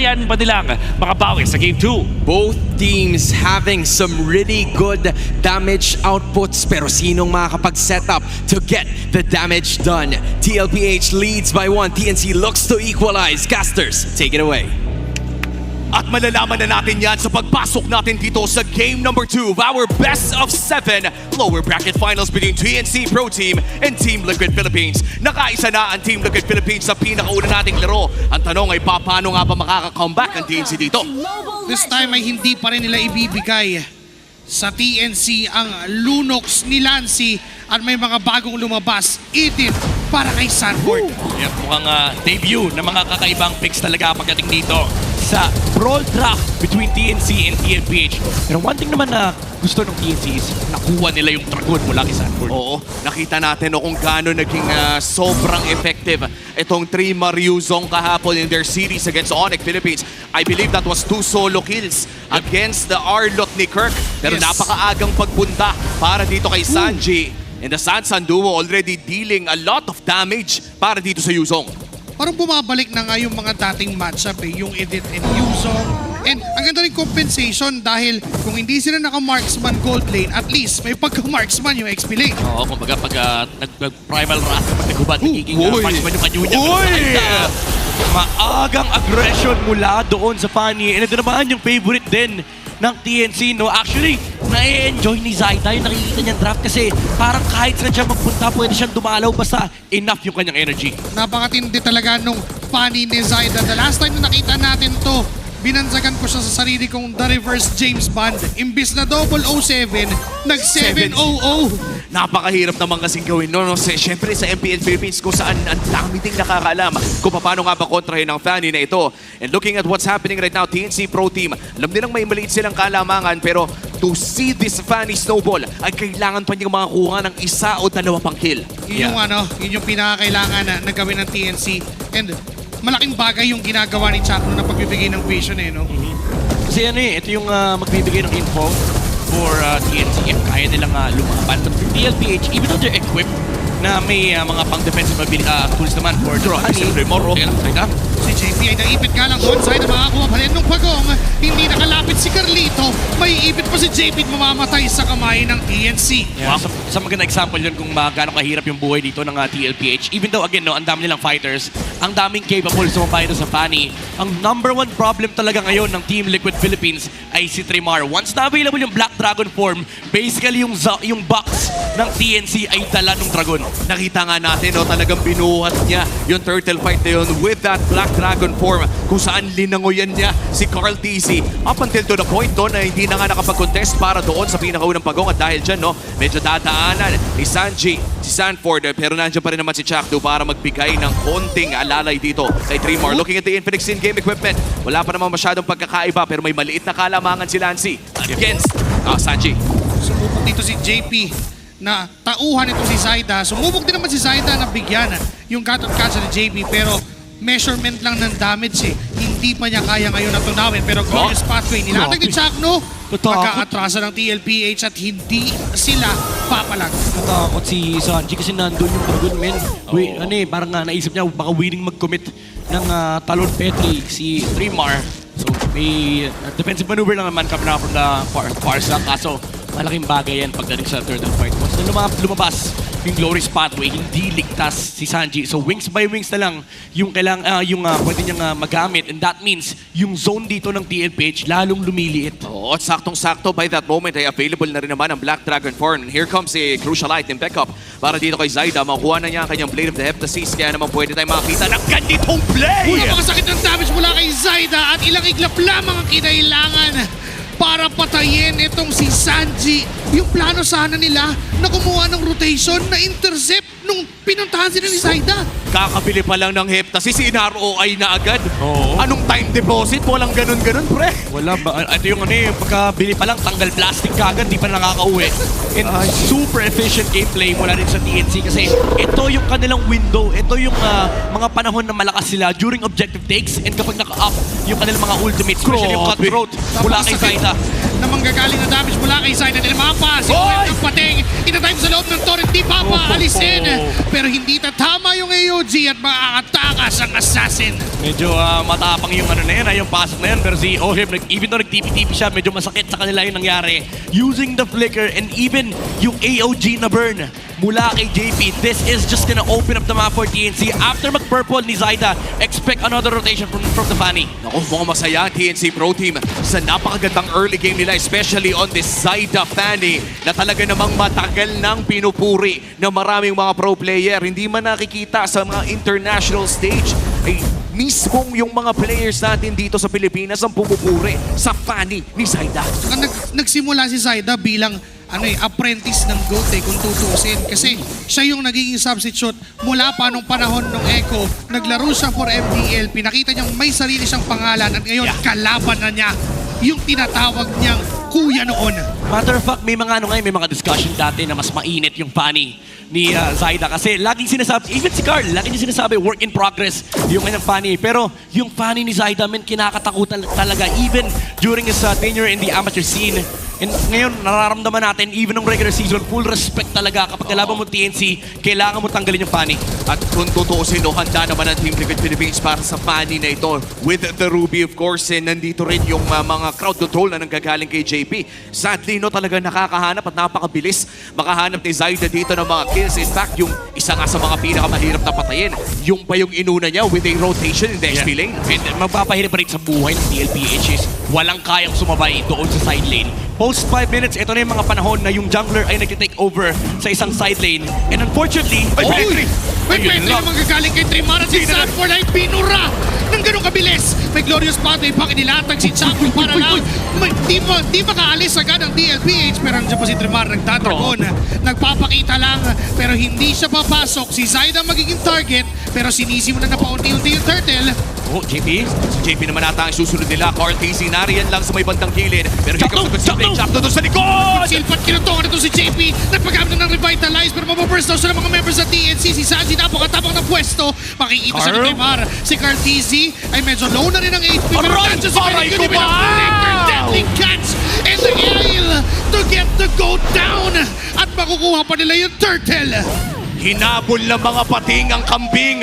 Yan ba nilang makabawi sa Game 2? Both teams having some really good damage outputs, pero sinong makakapag-set up to get the damage done? TLPH leads by 1. TNC looks to equalize. Casters, take it away. At malalaman na natin yan sa pagpasok natin dito sa game number 2 of our best of 7 lower bracket finals between TNC Pro Team and Team Liquid Philippines. Nakaisa na ang Team Liquid Philippines sa pinakauna nating laro. Ang tanong ay paano nga ba makaka-comeback ang TNC dito? This time ay hindi pa rin nila ibibigay sa TNC ang Lunox ni Lancy at may mga bagong lumabas. Itin para kay Sanford. Yan, mukhang debut ng mga kakaibang picks talaga pagdating dito sa brawl draft between TNC and TLPH. Pero one thing naman na gusto ng TNC is nakuha nila yung Dragon mula kay Sanford. Oo, nakita natin kung gaano naging sobrang effective itong 3 Mariuzong kahapon in their series against Onyx Philippines. I believe that was 2 solo kills against the Arlot ni Kirk. Pero Yes. napakaagang pagpunta para dito kay Sanji. And the Sansan duo already dealing a lot of damage para dito sa Yuzong. Parang bumabalik na nga yung mga dating matchup yung Edith and Yuzong. And ang ganda rin compensation dahil kung hindi sila naka-marksman gold lane, at least may pagka-marksman yung XP lane. Oo, kumbaga pag nag-primal wrath kapag naghubad, nagiging Uy! marksman yung kanyunya. Uy! Maagang aggression mula doon sa Fanny. And ito naman yung favorite din ng TNC, no? Actually, na-enjoy ni Zaida yung nakikita niyang draft kasi parang kahit saan siya magpunta, pwede siyang dumalaw basta enough yung kanyang energy. Napakatindi talaga nung funny ni Zaida. The last time na nakita natin to, binansagan ko siya sa sarili kong The Reverse James Bond. Imbis na 007, nag-700. Napakahirap naman kasing gawin no? Siyempre sa MPN Philippines kung saan ang dami ding nakakaalam kung paano nga ba kontrahin ang Fanny na ito. And looking at what's happening right now, TNC Pro Team, alam nilang may maliit silang kalamangan pero to see this Fanny snowball ay kailangan pa niyang makakuha ng 1 o 2 pang kill. Yun yung pinakakailangan na gawin ng TNC. And malaking bagay yung ginagawa ni Chakno na pagbibigay ng vision no? Kasi ito yung magbibigay ng info for TNC. Kaya nilang lumaban. Sa TLPH, even though they're equipped na may mga pang-defensive tools naman for Honey. Moro. Si JP ay naipit nga lang doon side na makakuha pa rin nung pagong. Hindi nakalapit si Carlito. May ipit pa si JP at mamamatay sa kamay ng TNC. Yeah, sa magandang example yun kung gaano kahirap yung buhay dito ng TLPH. Even though, again, no, ang dami nilang fighters, ang daming capable sumabay sa Fanny. Ang number 1 problem talaga ngayon ng Team Liquid Philippines ay si Trimar. Once na available yung Black Dragon form, basically yung box ng TNC ay dala ng Dragon. Nakita nga natin, no, talagang binuhat niya yung turtle fight na yun with that Black Dragon form kung saan linangoyan niya si Carl TC up until to the point no, na hindi na nga nakapag-contest para doon sa pinakaunang pagong at dahil dyan, no, medyo dadaanan ni Sanji, si Sanford, pero nandiyan pa rin naman si Chakdo para magbigay ng konting alalay dito kay Trimar. Looking at the Infinix in-game equipment, wala pa naman masyadong pagkakaiba pero may maliit na kalamangan si Lancy against Sanji. Sumubok dito si JP na tauhan ito si Zaida. Sumubok din naman si Zaida na bigyan yung cut and catch ni JP pero measurement lang ng damage Hindi pa niya kaya ngayon na tunawin pero glorious pathway. Nilatag ni Chakno, magkaatrasa ng TLPH at hindi sila papalag. Natakot si Sanji kasi nandun yung Dragon men. Parang naisip niya baka willing mag-commit ng talon Petri si Trimar. So may defensive maneuver lang naman kami na from the far side. Kaso malaking bagay yan pagdating sa third fight. Once na lumabas yung glorious pathway, hindi ligtas si Sanji. So wings by wings na lang yung pwede niyang magamit. And that means yung zone dito ng TLPH lalong lumiliit. Oo, at saktong-sakto by that moment ay available na rin naman ang Black Dragon form. And here comes si Crucialite in backup para dito kay Zaida. Makuha na niya ang kanyang Blade of the Heptasis. Kaya naman pwede tayong makakita ng ganitong play! Napakasakit ng damage mula kay Zaida at ilang iglap lamang ang kinailangan para patayin itong si Sanji. Yung plano sana nila na kumuha ng rotation na intercept nung pinuntahan sila ni Zaida. Kakabili pa lang ng Heptasis, in-ROI na agad. Oo. Anong time deposit? Walang ganun-ganun, pre. Wala ba? Ito yung pagkabili pa lang, tanggal plastic kagad, di pa nakakauwi. And super efficient gameplay mula rin sa TNC kasi ito yung kanilang window. Ito yung mga panahon na malakas sila during objective takes and kapag naka-up yung kanilang mga ultimates, especially yung cutthroat mula kay Zaida. Na manggagaling na damage mula kay Zaida. Nilmapa, si Owen ng pating. Inatime sa loob ng torrent, di pa alisin. Pero hindi tatama yung AOG at makakatakas ang assassin. Medyo matapang yung ano na yan, yung pasok na yan. Pero si Oheb, even though nag-TP-TP siya, medyo masakit sa kanila yung nangyari. Using the flicker and even yung AOG na burn mula kay JP, this is just gonna open up the map for TNC. After mag-purple ni Zaida, expect another rotation from the Fanny. Naku, mukhang masaya ang TNC Pro Team sa napakagandang early game nila, especially on this Zaida Fanny na talaga namang matagal nang pinupuri ng maraming mga pro player. Hindi man nakikita sa mga international stage ay mismong yung mga players natin dito sa Pilipinas ang pumupuri sa Fanny ni Zaida. Nagsimula si Zaida bilang apprentice ng GOAT kung tutusin. Kasi siya yung nagiging substitute mula pa nung panahon ng Echo. Naglaro siya for MDL. Pinakita niyang may sarili siyang pangalan at ngayon kalaban na niya yung tinatawag niyang kuya noon. Matter of fact, may mga discussion dati na mas mainit yung Fanny ni Zaida kasi laging sinasabi, even si Carl, laging niya sinasabi, work in progress yung kanyang Fanny. Pero yung Fanny ni Zaida, kinakatakutan talaga even during his tenure in the amateur scene. And ngayon, nararamdaman natin, even ng regular season, full respect talaga. Kapag kalaban mo TNC, kailangan mo tanggalin yung Fanny. At kung tutuusin, handa naman ang Team Liquid Philippines para sa Fanny na ito. With the Ruby, of course, nandito rin yung mga crowd control na nanggagaling kay JP. Sadly, talaga nakakahanap at napakabilis makahanap ni Zaida dito ng mga kills. In fact, yung isa nga sa mga pinakamahirap na patayin, yung pa yung inuna niya with a rotation in the XP lane. And magpapahirap pa rin sa buhay ng TLPH is walang kayang sumabay doon sa side lane. Post 5 minutes, ito na yung mga panahon na yung jungler ay nag-take over sa isang side lane. And unfortunately, May Petri naman gagaling kay Trimar at si Sanford ay pinura ng ganun kabilis. May glorious pathway pa kinilatag si Chaco para lang di makaalis agad ang DLPH. Pero nandiyan pa si Trimar nagtatragon. Nagpapakita lang pero hindi siya papasok. Si Zaida magiging target pero sinisi mo na napaunti-unti yung turtle. Oh, JP? Si JP naman ata ang susunod nila. Carl TC nariyan lang sa may bandang gilid. Pero here comes the good play. Chakno doon sa likod! Silpat kinutungan ito si JP. Nagpagamit na ng revitalize pero mapaburst daw sila mga members sa TNC. Si Sanji napakatapang ng pwesto. Makikita sa ni Neymar. Si Carl TC ay medyo low na rin ang HP. Pero nandiyan si Very Good with a flicker. Deadly catch and the Gale to get the goat down. At makukuha pa nila yung turtle. Hinabol ng mga pating ang kambing.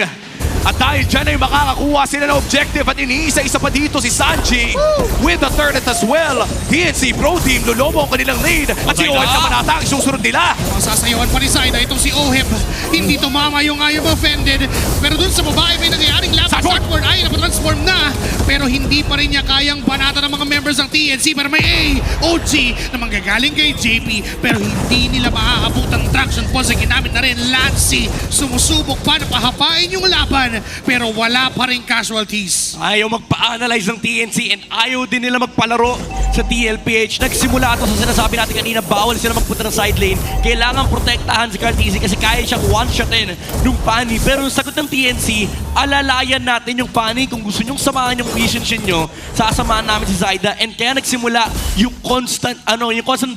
At dahil dyan ay makakakuha sila ng objective at iniisa-isa pa dito si Sanji with the third as well. TNC Pro Team lulobo ang kanilang lead at si Oheb naman ata ang susunod nila. Masasayawan pa ni Zaida itong si Oheb. Hindi tumama yung ayong offended. Pero dun sa babae may nangyayaring lap. Sanford ay napatransform na. Pero hindi pa rin niya kayang banata ng mga members ng TNC. Pero may AOG na manggagaling kay JP. Pero hindi nila maaabot ang traction pulse. Ginamit na rin Lancy. Sumusubok pa na pahapain yung laban. Pero wala pa rin casualties. ayaw magpa-analyze ng TNC and ayaw din nila magpalaro sa TLPH. Nagsimula ito sa sinasabi natin kanina, bawal sila magpunta ng side lane. Kailangan protektahan si Carl TC kasi kaya siyang one-shotin nung Fanny. Pero yung sagot ng TNC, alalayan natin yung Fanny. Kung gusto nyong samahan yung mission nyo, sasamahan namin si Zaida. And kaya nagsimula yung constant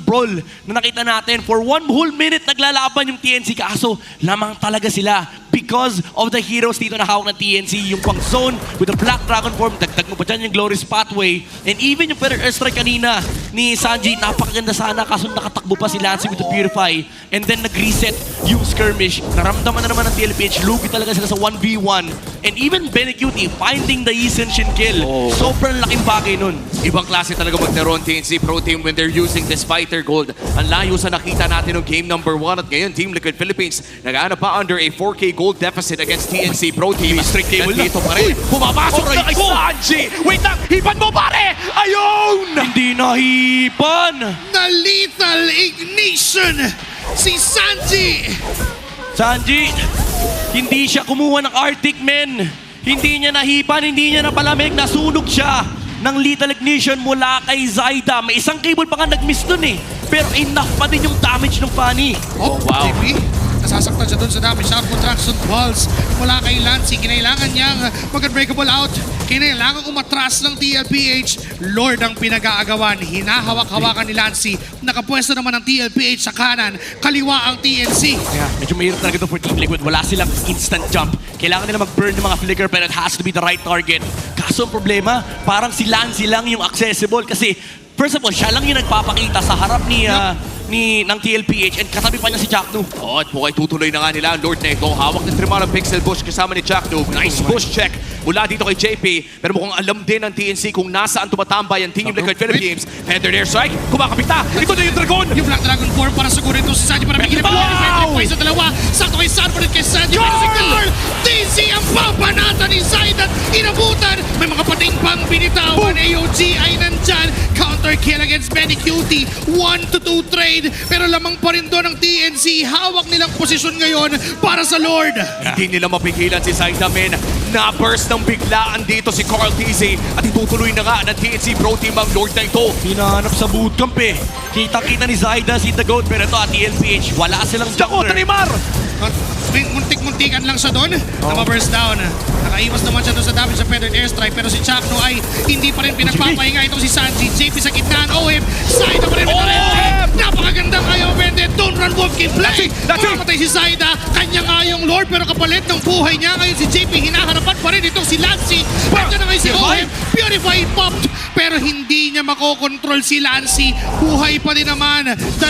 brawl na nakita natin. For 1 whole minute naglalaban yung TNC, kaso lamang talaga sila because of the heroes dito na hawak ng TNC. Yung pang zone with the Black Dragon form, dagdag mo pa dyan yung Glorious Pathway. And even yung Feather Airstrike kanina ni Sanji, napakaganda sana kaso nakatakbo pa si Lancy with the Purify. And then nag-reset yung skirmish. Naramdaman na naman ng TLPH, lugi talaga sila sa 1v1. And even Benecutie finding the Essential kill. Sobrang laking bagay nun. Ibang klase talaga maglaro ang TNC Pro Team when they're using this fighter gold. Ang layo sa nakita natin ng game number 1 at ngayon Team Liquid Philippines nag-aano pa under a 4K gold deficit against TNC Pro Team. Strict cable na. Nandito pa rin. Pumapasok na kay Sanji! Wait lang! Hipan mo pare! Ayun! Hindi nahipan! Na lethal ignition si Sanji. Sanji, hindi siya kumuha ng Arctic Men. Hindi niya nahipan, hindi niya napalamig, nasunog siya ng lethal ignition mula kay Zaida. May isang cable pa nga nag-miss dun eh. Pero enough pa din yung damage ng Fanny. Oh, wow. JP, nasasaktan siya dun sa damage out contraction pulse mula kay Lancy. Kinailangan niyang mag-unbreakable out. Kinailangan umatras ng TLPH. Lord ang pinag-aagawan. Hinahawak-hawakan ni Lancy. Nakapwesto naman ang TLPH sa kanan. Kaliwa ang TNC. Yeah, medyo mahirap talaga ito for Team Liquid. Wala silang instant jump. Kailangan nila mag-burn ng mga flicker pero it has to be the right target. Kaso ang problema, parang si Lancy lang yung accessible kasi first of all, siya lang yung nagpapakita sa harap ng TLPH and katabi pa niya si Chakno. Oh, at po ay tutuloy na nga nila ang Lord na ito. Hawak ng Trimar ang Pixel Bush kasama ni Jackno. Nice bush check mula dito kay JP. Pero mukhang alam din ng TNC kung nasaan tumatambay ang Team Liquid Philippines. Feathered airstrike, kumakapita. Ito na yung Dragon. Yung Black Dragon form para siguro ito si Sanji para bigyan Wow! ng sa dalawa. Sakto kay Sanford at kay Sanji. Pero si Carl, DC ang papanata ni Zaid at inabutan. May mga pating pang binitawan. AOG ay nandyan. Counter kill against Benny Cutie. 1-2 trade. Pero lamang pa rin doon ang TNC. Hawak nilang posisyon ngayon para sa Lord. Hindi nila mapigilan si Zaidamin. Na-burst ng biglaan dito si Carl TZ at itutuloy na nga ng TNC Pro Team ang Lord na ito. Hinahanap sa bootcamp eh. Kita-kita ni Zaida si The Goat, pero ito at TLPH, wala silang Dako, jungler. Neymar! At may muntik-muntikan lang siya doon na ma-burst down. Nakaiwas naman siya doon sa damage sa Feathered Airstrike pero si Chakno ay hindi pa rin pinagpapahinga itong si Sanji. JP sa gitnaan, OM, Zaida pa rin with the red team. Napakagandang ayaw Bende, don't run wolf game play. Mamatay si Zaida, kanya nga yung Lord pero kapalit ng buhay niya. Ngayon si JP hinaharapan pa rin itong si Lancy. Pwede na ngayon si OM, Purify popped pero hindi niya makokontrol si Lancy. Buhay pa din naman, 2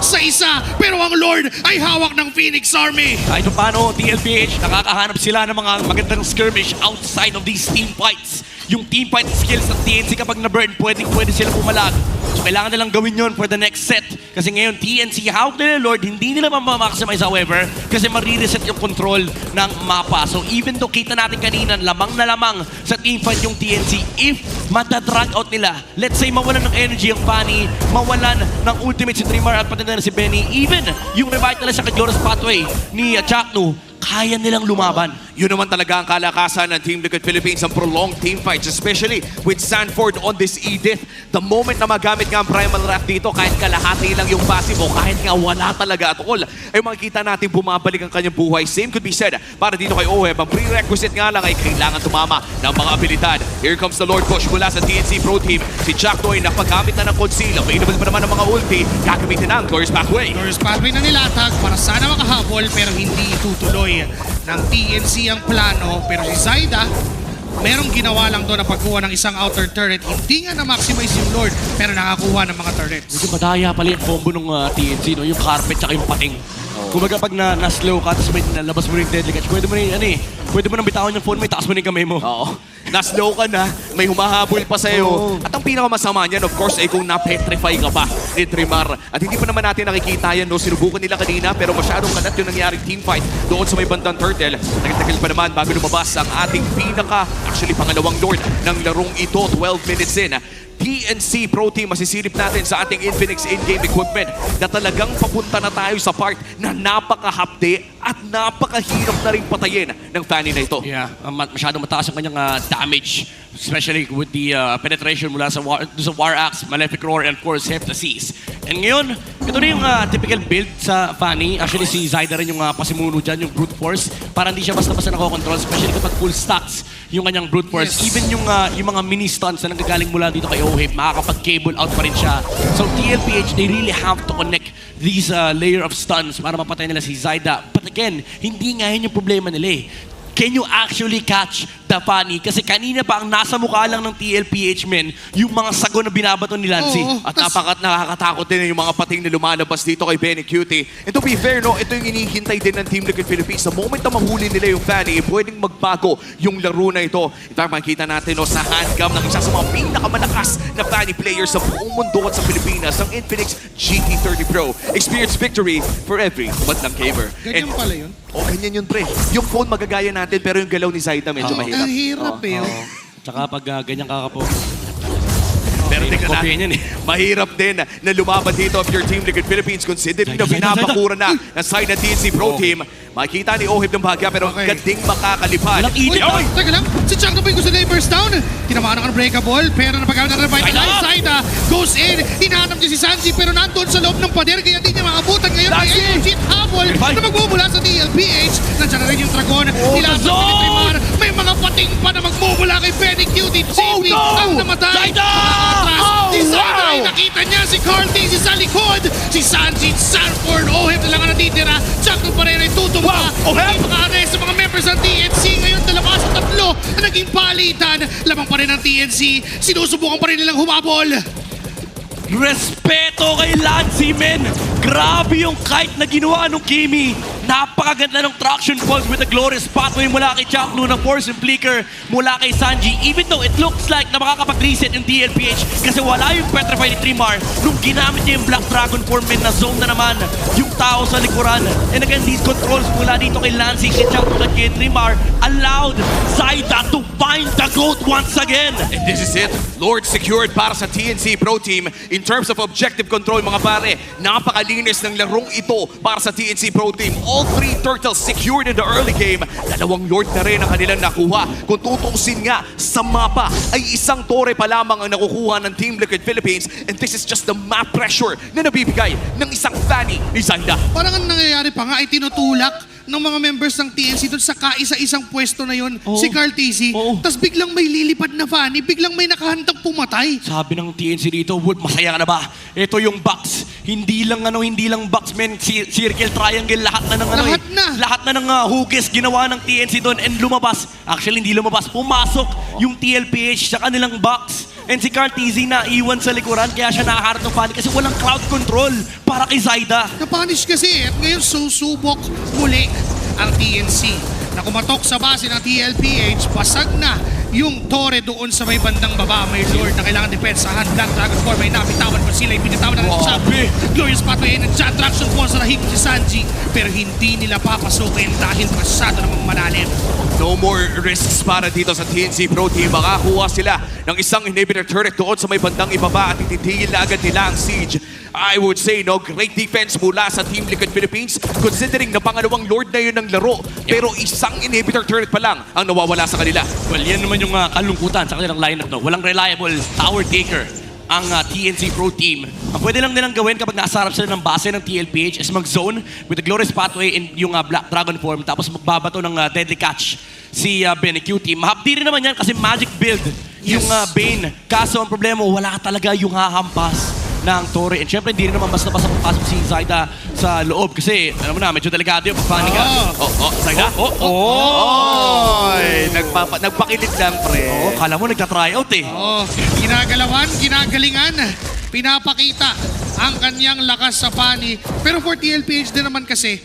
sa 1 pero ang Lord ay hawak ng Phoenix Army. Kahit paano, TLPH, nakakahanap sila ng mga magandang skirmish outside of these team fights. Yung team fight skills ng TNC kapag na-burn, pwede sila pumalag. So kailangan nilang gawin yun for the next set. Kasi ngayon, TNC, hawak nila Lord, hindi nila ma-maximize however, kasi marireset yung control ng mapa. So even though kita natin kanina, lamang na lamang sa team fight yung TNC, if matadrag out nila, let's say mawalan ng energy ang Fanny, mawalan ng ultimate si Trimar at pati na si Benny, even yung revitalize sa Kajor's Pathway ni Chaknu, kaya nilang lumaban. Yun naman talaga ang kalakasan ng Team Liquid Philippines, ang prolonged team fights, especially with Sanford on this Edith. The moment na magamit nga ang Primal Wrath dito, kahit kalahati lang yung passive o kahit nga wala talaga at all, ay makikita natin bumabalik ang kanyang buhay. Same could be said para dito kay Oheb. Ang prerequisite nga lang ay kailangan tumama ng mga abilidad. Here comes the Lord Push mula sa TNC Pro Team. Si Jackdo ay napagamit na ng conceal. Available pa naman ng mga ulti. Gagamitin na ang Glorious Pathway. Glorious Pathway na nilatag para sana makahabol pero hindi tutuloy ng TNC ang plano. Pero si Zaida, merong ginawa lang doon na pagkuha ng isang outer turret. Hindi nga na-maximize yung Lord pero nakakuha ng mga turrets. Medyo madaya pala yung combo ng TNC, no? Yung carpet tsaka yung pating. Kumbaga pag na-slow ka, tapos may nalabas mo rin yung deadly catch, pwede mo rin, pwede mo nang bitawan yung phone mo, taas mo rin yung kamay mo. Oo. Na-slow ka na, may humahabol pa sa'yo. Oo. At ang pinakamasama niyan, of course, ay kung na-petrify ka pa ni Trimar. At hindi pa naman natin nakikita yan, no? Sinubukan nila kanina, pero masyadong kalat yung nangyaring teamfight doon sa may bandang turtle. Nagtagal pa naman bago lumabas ang ating actually pangalawang Lord ng larong ito, 12 minutes in. TNC Pro Team, masisilip natin sa ating Infinix in-game equipment na talagang papunta na tayo sa part na napakahapde at napakahirap na rin patayin ng Fanny na ito. Yeah, masyadong mataas ang kanyang damage, especially with the penetration mula sa War Axe, Malefic Roar, and of course, Heptasis. And ngayon, ito na yung typical build sa Fanny. Actually, si Zaida rin yung pasimuno dyan, yung Brute Force, para hindi siya basta-basta nakokontrol, especially kapag full stacks yung kanyang Brute Force. Yes. Even yung mga mini-stunts na nanggagaling mula dito kay Oheb, makakapag-cable out pa rin siya. So, TLPH, they really have to connect these layer of stuns para mapatay nila si Zaida. But again, hindi nga yun yung problema nila eh. Can you actually catch the Fanny? Kasi kanina pa ang nasa mukha lang ng TLPH men, yung mga sago na binabato ni Lancy. Oo. At nakakatakot din yung mga pating na lumalabas dito kay Benny Cutie. And to be fair, no, ito yung inihintay din ng Team Liquid Philippines. Sa moment na mahuli nila yung Fanny, pwedeng magbago yung laro na ito. Ito ang makikita natin sa handcam ng isa sa mga pinakamalakas na Fanny players sa buong mundo at sa Pilipinas, ang Infinix GT30 Pro. Experience victory for every madlang gamer. Ganyan pala yun. Ganyan yun, pre. Yung phone magagaya natin, pero yung galaw ni Zaida medyo mahirap. Ang hirap eh. Tsaka pag ganyan kakapo, Pero tingnan kopya na, niyan eh. mahirap din na lumaban dito of your Team Liquid Philippines considering na Zaida, binabakura na ng side ng TNC Pro Team. Makikita ni Oheb ng bahagya pero Okay. gading makakalipad. Walang edit, Uy, teka lang. Si Changdo Ping gusto na yung burst down. Tinamaan ang unbreakable pero napagamit na revitalize. Zaida goes in. Hinahanap niya si Sanji pero nandun sa loob ng pader kaya di niya maabutan. Ngayon ay Lancy! AOG habol na magmumula sa DLPH. Nandiyan na rin yung Dragon. Nilasap Dragon! ni Trimar. May mga pating pa na magmumula kay Benny Cutie. JP no! ang namatay. Zaida! Nakakatras. Si Zaida wow! ay nakita niya si Carl TZ sa likod. Si Sanji, Sanford, Oheb na lang ang natitira. Changdo pa rin ay tutumba. Wow! Oheb! Hindi maka-arrest sa mga members ng TNC. Ngayon 2 sa 3 na naging palitan. Lamang pa rin ng TNC. Sinusubukan pa rin nilang humabol. Respeto kay Lancy, men! Grabe yung kite na ginawa nung Kimi. Napakaganda ng traction pulse with the glorious pathway mula kay Champ Luna, force impliker mula kay Sanji. Even though it looks like na makakapag-reset yung DLPH kasi wala yung Petrify ni Trimar nung ginamit niya yung Black Dragon form na zone na naman yung tao sa likuran. And again, these controls mula dito kay Lancey, kay Champ Luna, kay Trimar allowed Zaida to find the GOAT once again. And this is it. Lord secured para sa TNC Pro Team in terms of objective control, mga pare. Napakalinis ng larong ito para sa TNC Pro Team. All three turtles secured in the early game. Dalawang Lord na rin ang kanilang nakuha. Kung tutuusin nga sa mapa, ay isang tore pa lamang ang nakukuha ng Team Liquid Philippines. And this is just the map pressure na nabibigay ng isang Fanny ni Zaida. Parang ang nangyayari pa nga ay tinutulak ng mga members ng TNC doon sa kaisa-isang pwesto na yon, si Carl TZ. Tapos biglang may lilipad na Fanny, biglang may nakahandang pumatay. Sabi ng TNC dito, Wood, masaya ka na ba? Ito yung box. Hindi lang box, men. Circle, triangle, lahat na ng lahat na ng hugis ginawa ng TNC doon and lumabas. Actually, hindi lumabas. Pumasok yung TLPH sa kanilang box. And si Carl TZ na iwan sa likuran kaya siya nakaharap ng Fanny kasi walang crowd control para kay Zaida. Napanish kasi at ngayon susubok muli ang TNC na kumatok sa base ng TLPH. Basag na yung tore doon sa may bandang baba. May Lord na kailangan depensahan. Black Dragon 4 may napitawan pa sila. Binitawan na rin siya. Glorious pathway and attraction po sa lahig si Sanji. Pero hindi nila papasukin dahil masyado namang malalim. No more risks para dito sa TNC Pro Team. Makakuha sila ng isang inhibitor turret doon sa may bandang ibaba at ititigil na agad nila ang siege. I would say, no, great defense mula sa Team Liquid Philippines considering na pangalawang Lord na yun ng laro. Pero isang inhibitor turret pa lang ang nawawala sa kanila. Well, yan naman yung kalungkutan sa kanilang lineup. No? Walang reliable tower taker ang TNC Pro Team. Ang pwede lang nilang gawin kapag nasa harap sila ng base ng TLPH is mag-zone with the glorious pathway in yung Black Dragon form tapos magbabato ng deadly catch si Benny Q Team. Mahapdi rin naman yan kasi magic build yung Bane. Kaso ang problema, wala talaga yung hahampas ng Torre. And syempre, hindi rin naman basta-basta papasok si Zaida sa loob kasi, alam mo na, medyo delikado yung pag-funny ka. Zaida? Nagpakilit lang, pre. Kala mo nagta-tryout eh. Ginagalawan, ginagalingan, pinapakita ang kanyang lakas sa Fanny. Pero for TLPH din naman kasi,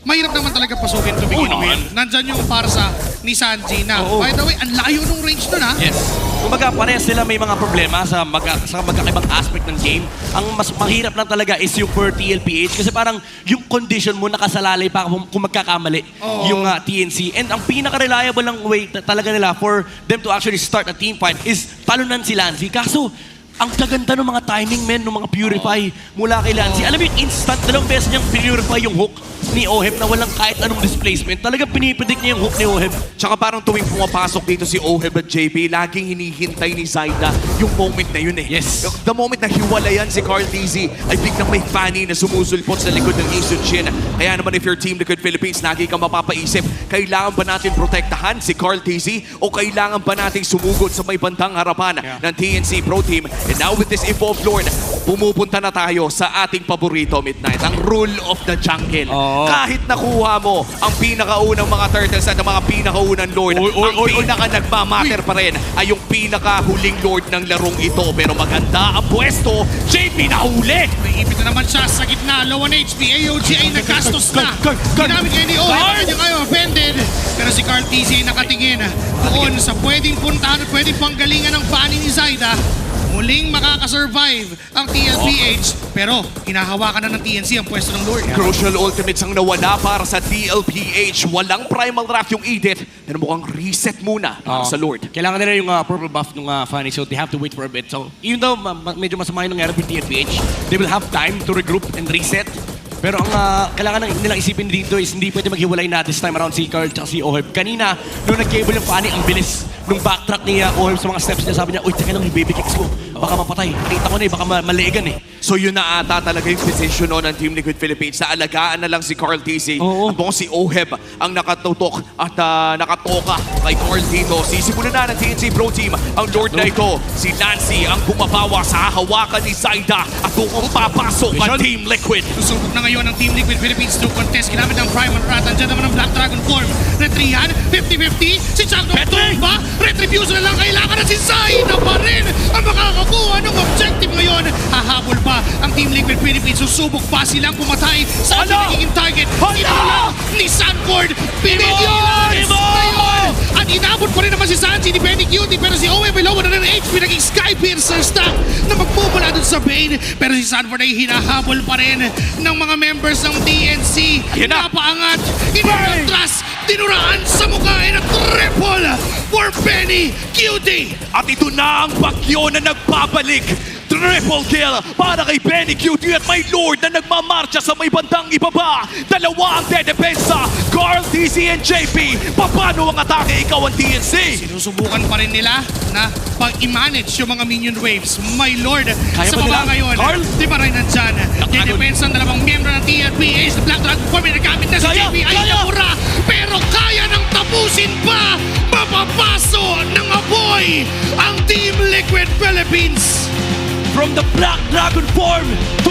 mahirap naman talaga pasukin to begin with. Nandyan yung parsa ni Sanji na, by the way, ang layo nung range nun ha. Yes. Kumbaga, parehas sila may mga problema sa magkakaibang aspect ng game. Ang mas mahirap lang talaga is yung for TLPH kasi parang yung condition mo nakasalalay pa kung magkakamali yung TNC. And ang pinaka-reliable lang way talaga nila for them to actually start a team fight is talunan si Lancey. Kaso, ang kaganda ng mga timing, men, ng mga purify mula kay Lancey. Alam mo yung instant, dalawang beses niyang purify yung hook ni Oheb na walang kahit anong displacement. Talagang pinipredict niya yung hook ni Oheb. Tsaka parang tuwing pumapasok dito si Oheb at JP, laging hinihintay ni Zaida yung moment na yun eh. Yes. The moment na hiwalayan si Carl TZ ay biglang may Fanny na sumusulpot sa likod ng Asun Shin. Kaya naman if your Team Liquid Philippines, lagi kang mapapaisip, kailangan ba natin protektahan si Carl TZ o kailangan ba natin sumugod sa may bandang harapan ng TNC Pro Team? And now with this Evolved Lord, pumupunta na tayo sa ating paborito, Midnight, ang Rule of the Jungle. Kahit nakuha mo ang pinakaunang mga turtles at ang mga pinakaunang Lord, ang pinaka nagmamatter pa rin ay yung pinakahuling Lord ng larong ito. Pero maganda ang pwesto, JP nahuli! May ipit na naman siya sa gitna, low on HP, AOG ay nagastos na. Ginamit kayo ni Oheb, kanya kayo offended. Pero si Carl TZ ay nakatingin doon sa pwedeng puntahan at pwedeng panggalingan ng Fanny ni Zaida. Muling makakasurvive ang TLPH pero hinahawakan na ng TNC ang pwesto ng Lord. Crucial ultimates ang nawala para sa TLPH. Walang primal wrath yung Edith. Pero mukhang reset muna para sa Lord. Kailangan nila yung purple buff ng Fanny so they have to wait for a bit. So even though medyo masama yung nangyari with TLPH, they will have time to regroup and reset. Pero ang kailangan nilang isipin dito is hindi pwede maghiwalay na this time around si Carl at si Oheb. Kanina, nung nag-cable yung Fanny, ang bilis nung backtrack ni Oheb sa mga steps niya. Sabi niya, uy, teka lang yung baby kicks ko. Baka mapatay. Nakita ko na baka maliigan eh. So yun na ata talaga yung decision no, ng Team Liquid Philippines na alagaan na lang si Carl TZ. At mukhang si Oheb ang nakatutok at nakatoka kay Carl dito. Sisimulan na ng TNC Pro Team ang Lord na ito. Si Lancey ang bumabawa sa hawakan ni Zaida at kung papasok ang Team Liquid. Susubok na ngayon ng Team Liquid Philippines to contest. Ginamit ng Primal Wrath. Andiyan naman ang Black Dragon form. Retrihan, 50-50. Si Chakno tumba. Retribution na lang. Kailangan na si Zaida pa rin ang makakakuha ng objective ngayon. Hahabol pa ang Team Liquid Philippines. Susubok pa silang pumatay sa ating Hala! nagiging target. Hala! Inula ni Sanford. Pinigilan! Ngayon! At inabot pa rin naman si Sanji ni Benny Cutie, pero si Owe below na ng HP naging Skypiercer stack na magmumula dun sa Bane. Pero si Sanford ay hinahabol pa rin ng mga members ng TNC. Yan na. Napaangat, inulatras, tinuraan sa mukha, and a triple for Benny Cutie. At ito na ang bagyo na nagbabalik. Triple kill para kay Benny Cutie at may Lord na nagmamarcha sa may bandang ibaba. Dalawa ang dedepensa, Carl, DC, and JP. Paano ang atake? Ikaw ang TNC. Sinusubukan pa rin nila na pag-i-manage yung mga minion waves. My Lord, Kaya sa ba baba nila? ngayon, Carl? di ba rin nandyan? Didepensa ang dalawang miyembro ng TLPH, the Black Dragon Form, nagamit na si Kaya, JP ay kaya! namura, pero kaya nang tapusin pa, mapapaso ng apoy ang Team Liquid Philippines. From the Black Dragon form to